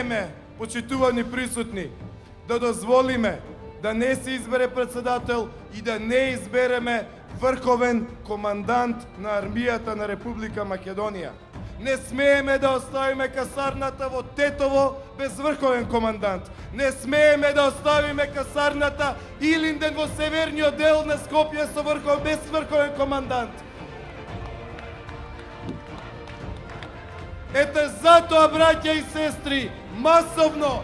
смееме, почитувани присутни, да дозволиме да не се избере председател и да не избереме врховен командант на армијата на Република Македонија. Не смееме да оставиме касарната во Тетово без врховен командант. Не смееме да оставиме касарната Илинден во северниот дел на Скопје без врховен командант. Ете затоа, браќа и сестри, масовно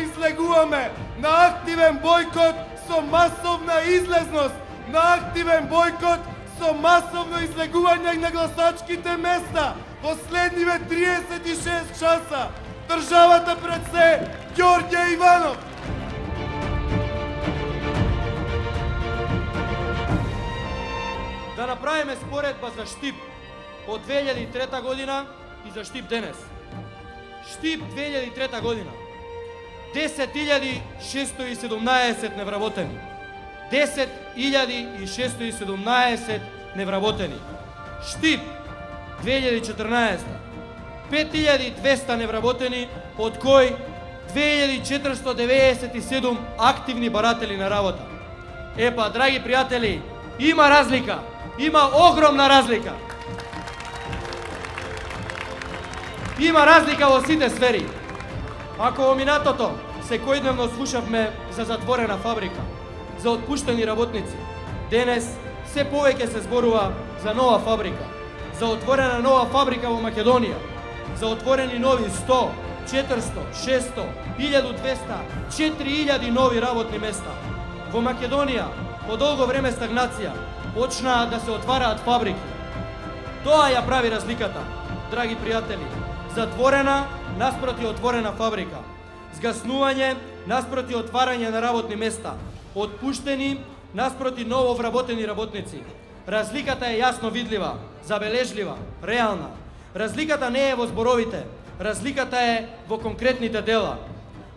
излегуваме на активен бојкот со масовна излезност, на активен бојкот со масовно излегување на гласачките места во следниве 36 часа. Државата пред се, Ѓорѓе Иванов. Да направиме споредба за Штип од 2003 година и за Штип денес. Штип 2003 година. 10.617 невработени. 10.617 невработени. Штип 2014. 5.200 невработени, од кои 2.497 активни баратели на работа. Епа, драги пријатели, има разлика. Има огромна разлика. Има разлика во сите сфери. Ако во минатото секојдневно слушавме за затворена фабрика, за отпуштени работници, денес се повеќе се зборува за нова фабрика, за отворена нова фабрика во Македонија, за отворени нови 100, 400, 600, 1200, 4000 нови работни места. Во Македонија по долго време стагнација почнаа да се отвараат фабрики. Тоа ја прави разликата, драги пријатели. Затворена наспроти отворена фабрика. Згаснување наспроти отварање на работни места. Отпуштени наспроти ново вработени работници. Разликата е јасно видлива, забележлива, реална. Разликата не е во зборовите, разликата е во конкретните дела.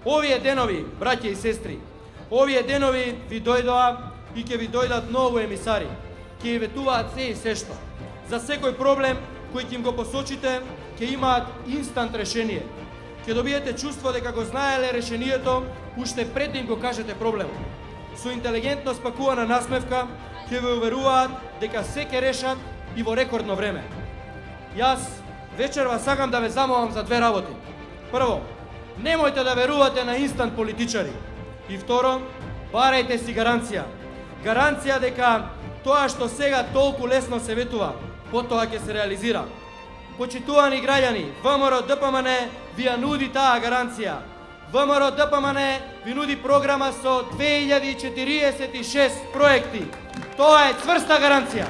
Овие денови, браќа и сестри, овие денови ви дојдоа и ќе ви дојдат многу емисари. Ќе ви ветуваат се и сешто. За секој проблем кој ќе им го посочите, ќе имаат инстант решение. Ќе добиете чувство дека го знаеле решението уште пред да им го кажете проблемот. Со интелигентно спакувана насмевка ќе ве уверуваат дека се ќе решат и во рекордно време. Јас вечерва сакам да ве замолам за две работи. Прво, немојте да верувате на инстант политичари. И второ, барајте си гаранција. Гаранција дека тоа што сега толку лесно се ветува, потоа ќе се реализира. Почитувани граѓани, ВМРО ДПМН ви ја нуди таа гаранција. ВМРО ДПМН ви нуди програма со 2046 проекти. Тоа е цврста гаранција.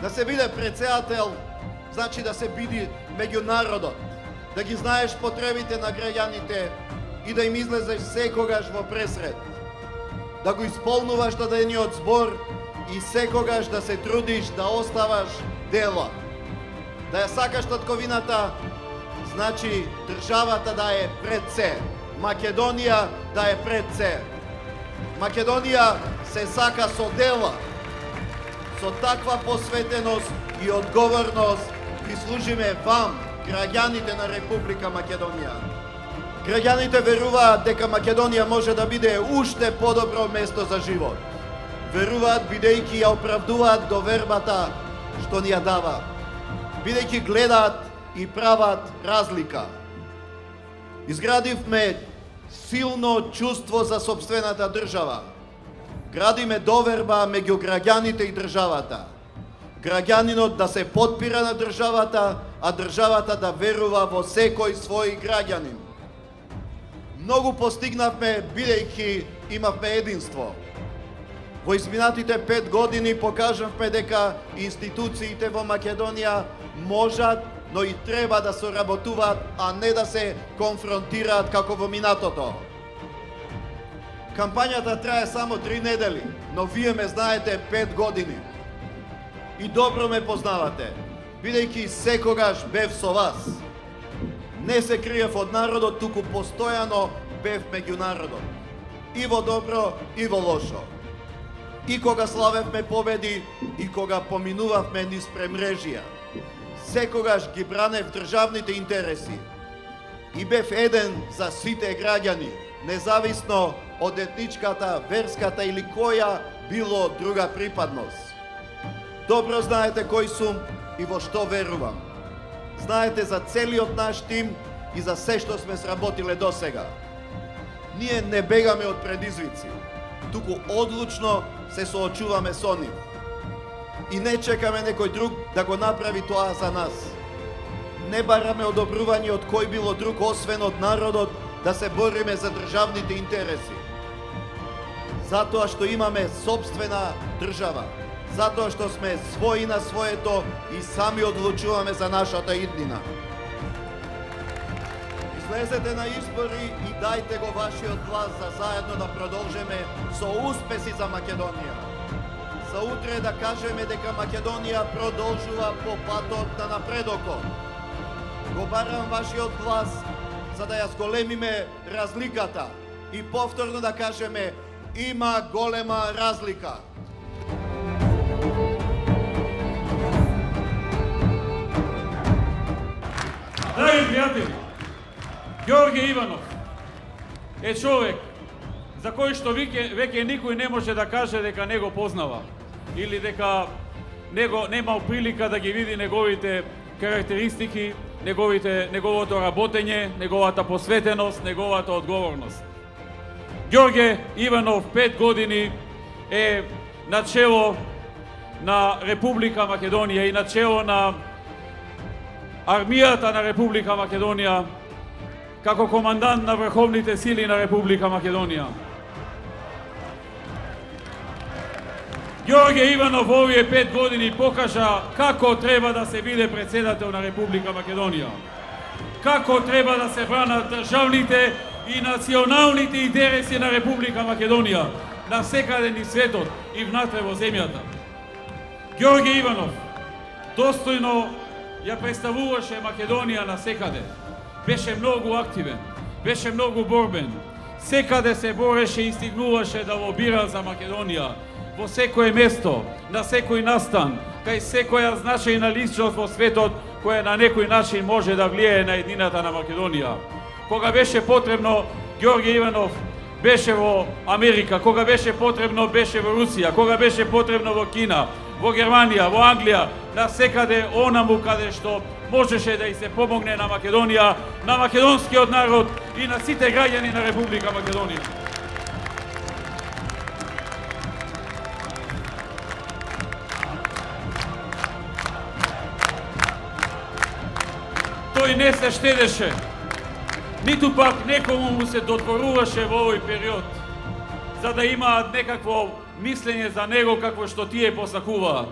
Да се биде председател, значи да се биде меѓу народот, да ги знаеш потребите на граѓаните и да им излезеш секогаш во пресред, да го исполнуваш дадениот збор и секогаш да се трудиш да оставаш дела. Да ја сакаш татковината, значи државата да е пред се, Македонија да е пред се. Македонија се сака со дела. Со таква посветеност и одговорност ви служиме вам, граѓаните на Република Македонија. Граѓаните веруваат дека Македонија може да биде уште подобро место за живот. Веруваат бидејќи ја оправдуваат довербата што ни ја дава. Бидејќи гледаат и прават разлика. Изградивме силно чувство за сопствената држава. Градиме доверба меѓу граѓаните и државата. Граѓанинот да се подпира на државата, а државата да верува во секој свој граѓанин. Многу постигнавме бидејќи имавме единство. Во изминатите 5 години покажавме дека институциите во Македонија можат, но и треба да соработуваат, а не да се конфронтираат како во минатото. Кампањата трае само 3 недели, но вие ме знаете 5 години. И добро ме познавате, бидејќи секогаш бев со вас. Не се криев од народот, туку постојано бев меѓу народот. И во добро, и во лошо. и кога славевме победи, и кога поминувавме низ премрежија. Секогаш ги бранев државните интереси и бев еден за сите граѓани, независно од етничката, верската или која било друга припадност. Добро знаете кој сум и во што верувам. Знаете за целиот наш тим и за се што сме сработиле досега. Ние не бегаме од предизвици, туку одлучно се соочуваме со нив. И не чекаме некој друг да го направи тоа за нас. Не бараме одобрување од кој било друг освен од народот да се бориме за државните интереси. Затоа што имаме собствена држава, затоа што сме своји на своето и сами одлучуваме за нашата иднина. Излезете на избори и дајте го вашиот глас за заедно да продолжиме со успеси за Македонија. За утре да кажеме дека Македонија продолжува по патот на напредокот. Го барам вашиот глас за да ја зголемиме разликата и повторно да кажеме има голема разлика. Драги пријатели, Ѓорѓе Иванов е човек за кој што веќе никој не може да каже дека не го познава или дека немал прилика да ги види неговите карактеристики, неговото работење, неговата посветеност, неговата одговорност. Ѓорѓе Иванов 5 години е на чело на Република Македонија и на чело на армијата на Република Македонија како командант на врховните сили на Република Македонија. Ѓорѓе Иванов овие 5 години покажа како треба да се биде председател на Република Македонија. Како треба да се бранат државните и националните интереси на Република Македонија навсекаде низ светот и внатре во земјата. Ѓорѓе Иванов достојно ја представуваше Македонија навсекаде. Беше многу активен, беше многу борбен. Секаде се бореше и стигнуваше да лобира за Македонија. Во секое место, на секој настан, кај секоја значајна личност во светот која на некој начин може да влијае на еднината на Македонија. Кога беше потребно, Ѓорѓе Иванов беше во Америка, кога беше потребно, беше во Русија, кога беше потребно во Кина, во Германија, во Англија, навсекаде онаму каде што можеше да и се помогне на Македонија, на македонскиот народ и на сите граѓани на Република Македонија. Тој не се штедеше, ниту пак некому му се додворуваше во овој период, за да имаат некакво мислење за него какво што тие посакуваат.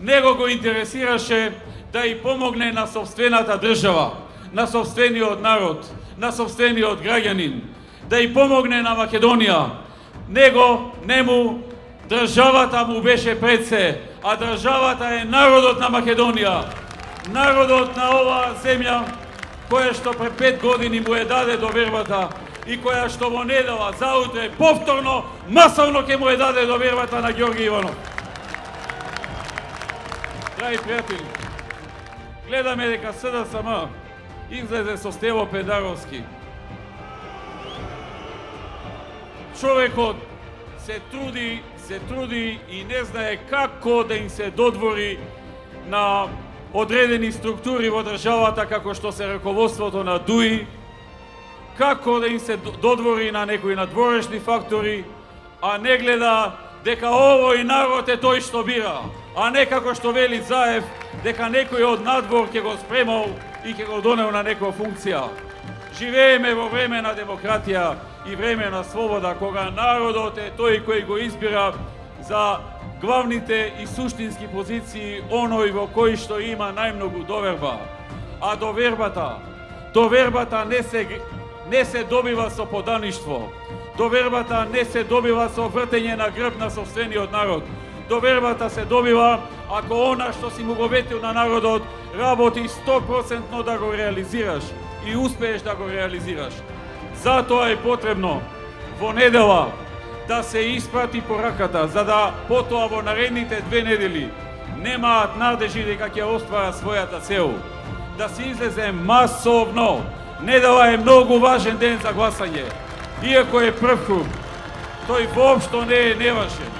Него го интересираше да и помогне на собствената држава, на собствениот народ, на собствениот граѓанин, да и помогне на Македонија. Нему државата му беше пред се, а државата е народот на Македонија. Народот на оваа земја, која што пред 5 години му е даде довербата и која што во недела заутре повторно, масовно ќе му е даде довербата на Ѓорѓе Иванов. Драги пријатели, гледаме дека СДСМ излезе со Стево Педаровски. Човекот се труди и не знае како да им се додвори на одредени структури во државата како што се раководството на ДУИ, како да им се додвори на некои надворешни фактори, а не гледа дека овој народ е тој што бира, а не како што вели Заев, дека некој од надвор ќе го спремал и ќе го донел на некоја функција. Живееме во време на демократија и време на слобода, кога народот е тој кој го избира за главните и суштински позиции оној во кој што има најмногу доверба. А довербата не се добива со подаништво. Довербата не се добива со вртење на грб на собствениот народ. Довербата се добива ако она што си му го ветил на народот работи 100% да го реализираш и успееш да го реализираш. Затоа е потребно во недела да се испрати пораката, за да потоа во наредните 2 недели немаат надежи дека ќе оствара својата цел. Да се излезе масовно. Недела е многу важен ден за гласање. Иако е прв круг, тој воопшто не е неважен.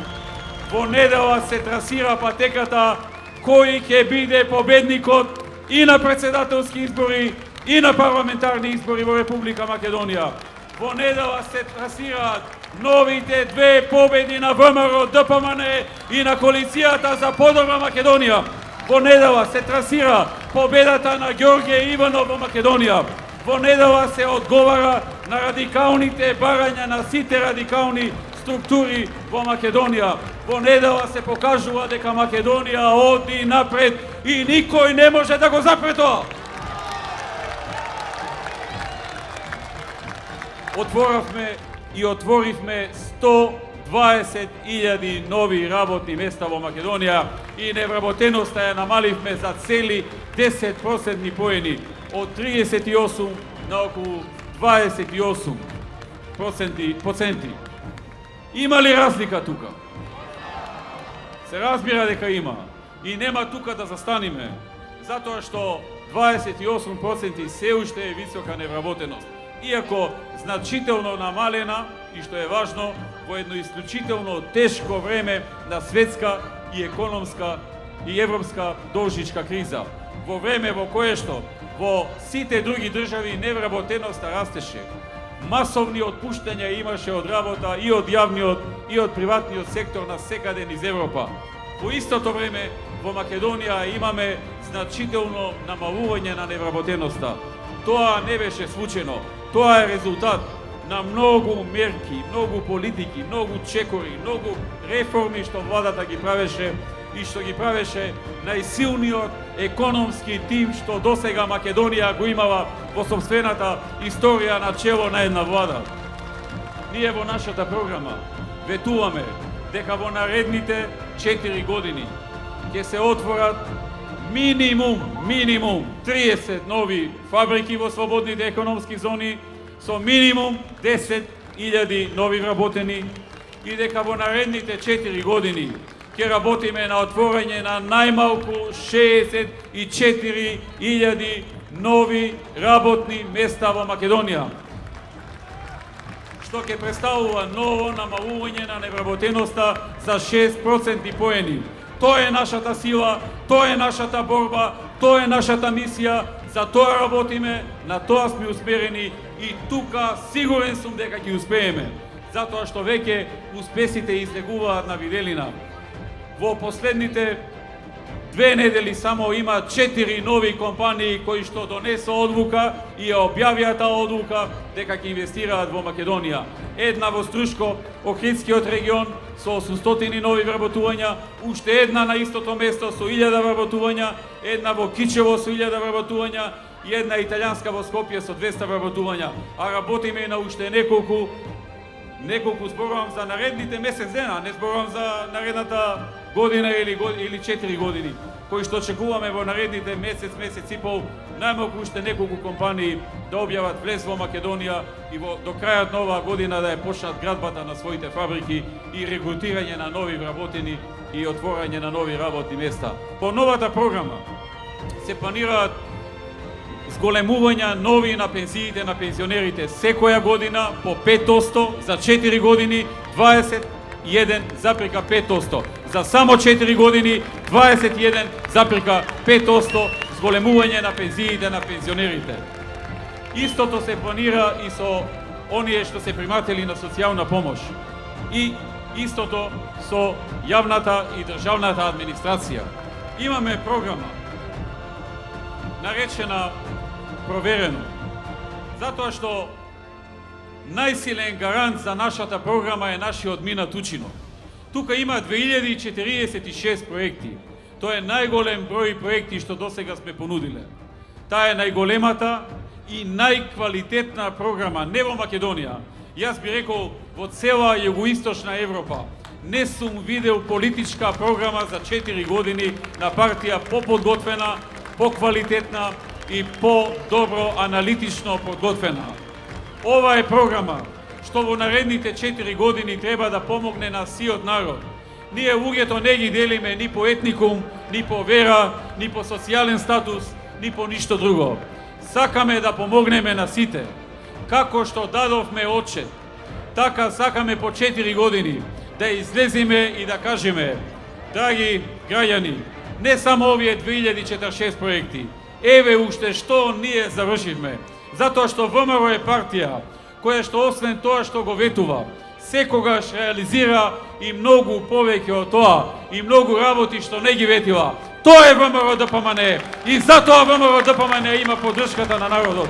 Во недела се трасира патеката кој ќе биде победникот и на председателски избори и на парламентарни избори во Република Македонија. Во недела се трасираат новите 2 победи на ВМРО, ДПМН и на коалицијата за подобра Македонија. Во недела се трасира победата на Ѓорѓе Иванов во Македонија. Во недела се одговара на радикалните барања на сите радикални структури во Македонија. Во недела се покажува дека Македонија оди напред и никој не може да го запре тоа. Отворивме 120.000 нови работни места во Македонија и невработеноста ја намаливме за цели 10% поени, од 38 на околу 28%. Има ли разлика тука? Се разбира дека има. И нема тука да застаниме, затоа што 28% се уште е висока невработеност. Иако значително намалена и што е важно во едно исклучително тешко време на светска и економска и европска должничка криза. Во време во кое што во сите други држави невработеноста растеше. Масовни отпуштања имаше од работа и од јавниот и од приватниот сектор на секаде низ Европа. Во истото време во Македонија имаме значително намалување на невработеноста. Тоа не беше случајно. Тоа е резултат на многу мерки, многу политики, многу чекори, многу реформи што владата ги правеше и што ги правеше најсилниот економски тим што досега Македонија го имала во сопствената историја на чело на една влада. Ние во нашата програма ветуваме дека во наредните 4 години ќе се отворат минимум 30 нови фабрики во слободните економски зони со минимум 10.000 нови вработени и дека во наредните 4 години ќе работиме на отворање на најмалку 64.000 нови работни места во Македонија, што ќе представува ново намалување на невработеноста за 6% поени. Тоа е нашата сила, тоа е нашата борба, тоа е нашата мисија, за тоа работиме, на тоа сме усмерени и тука сигурен сум дека ќе успееме, затоа што веќе успесите излегуваат на виделина. Во последните 2 недели само има 4 нови компании кои што донесо одлука и ја објавија таа одлука дека ќе инвестираат во Македонија. Една во Струшко, Охридскиот регион со 800 нови вработувања, уште една на истото место со 1000 вработувања, една во Кичево со 1000 вработувања и една италијанска во Скопје со 200 вработувања. А работиме и на уште неколку, зборувам за наредните месец дена, не зборувам за наредната година или 4 години, кои што очекуваме во наредните месец и пол, најмалку уште неколку компании да објават влез во Македонија и до крајот на оваа година да ја почнат градбата на своите фабрики и регрутирање на нови вработени и отворање на нови работни места. По новата програма се планираат зголемувања нови на пензиите на пензионерите секоја година по 5%, за 4 години 21,5%. За само 4 години 21,5% зголемување на пензиите на пензионерите. Истото се планира и со оние што се приматели на социјална помош. И истото со јавната и државната администрација. Имаме програма наречена Проверено. Затоа што најсилен гарант за нашата програма е нашиот минат учинок. Тука има 2046 проекти. Тоа е најголем број проекти што досега сме понудиле. Таа е најголемата и најквалитетна програма не во Македонија. Јас би рекол во цела југоисточна Европа. Не сум видел политичка програма за 4 години на партија поподготвена, поквалитетна и по-добро аналитично подготвена. Ова е програма што што во наредните 4 години треба да помогне на сиот народ. Ние луѓето не ги делиме ни по етникум, ни по вера, ни по социјален статус, ни по ништо друго. Сакаме да помогнеме на сите. Како што дадовме отчет, така сакаме по 4 години да излеземе и да кажеме: драги граѓани, не само овие 2046 проекти, еве уште што ние завршивме, затоа што ВМРО е партија која што освен тоа што го ветува, секогаш реализира и многу повеќе од тоа, и многу работи што не ги ветила. Тоа е ВМРО ДПМН и затоа ВМРО ДПМН има поддршката на народот.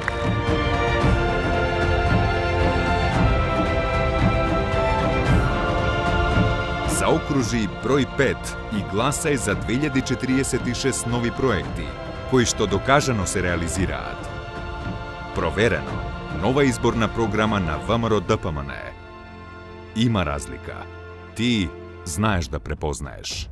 Заокружи број 5 и гласај за 2046 нови проекти, кои што докажано се реализираат. Проверено, нова изборна програма на ВМРО ДПМН. Има разлика. Ти знаеш да препознаеш.